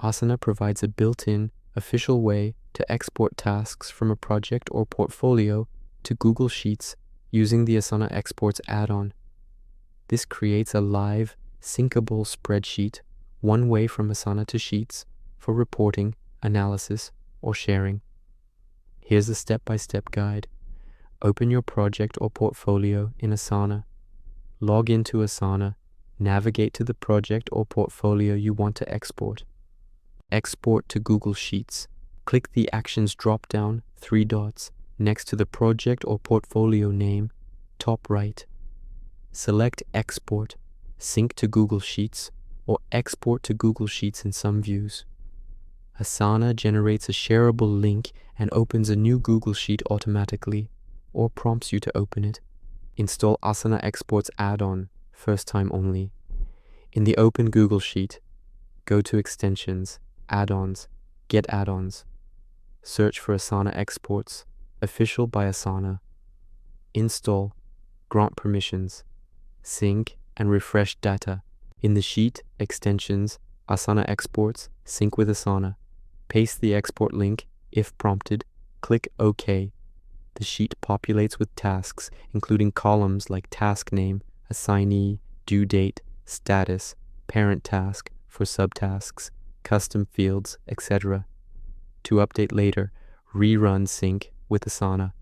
Asana provides a built-in, official way to export tasks from a project or portfolio to Google Sheets using the Asana Exports add-on. This creates a live, syncable spreadsheet one way from Asana to Sheets for reporting, analysis, or sharing. Here's a step-by-step guide. Open your project or portfolio in Asana. Log into Asana. Navigate to the project or portfolio you want to export. Export to Google Sheets. Click the Actions drop-down, 3 dots, next to the project or portfolio name, top right. Select Export, Sync to Google Sheets, or Export to Google Sheets in some views. Asana generates a shareable link and opens a new Google Sheet automatically, or prompts you to open it. Install Asana Exports add-on, first time only. In the Open Google Sheet, go to Extensions, Add-ons, Get Add-ons. Search for Asana Exports, Official by Asana. Install, grant permissions, sync and refresh data. In the Sheet, Extensions, Asana Exports, Sync with Asana. Paste the export link. If prompted, click OK. The sheet populates with tasks, including columns like task name, assignee, due date, status, parent task for subtasks, custom fields, etc. To update later, rerun sync with Asana.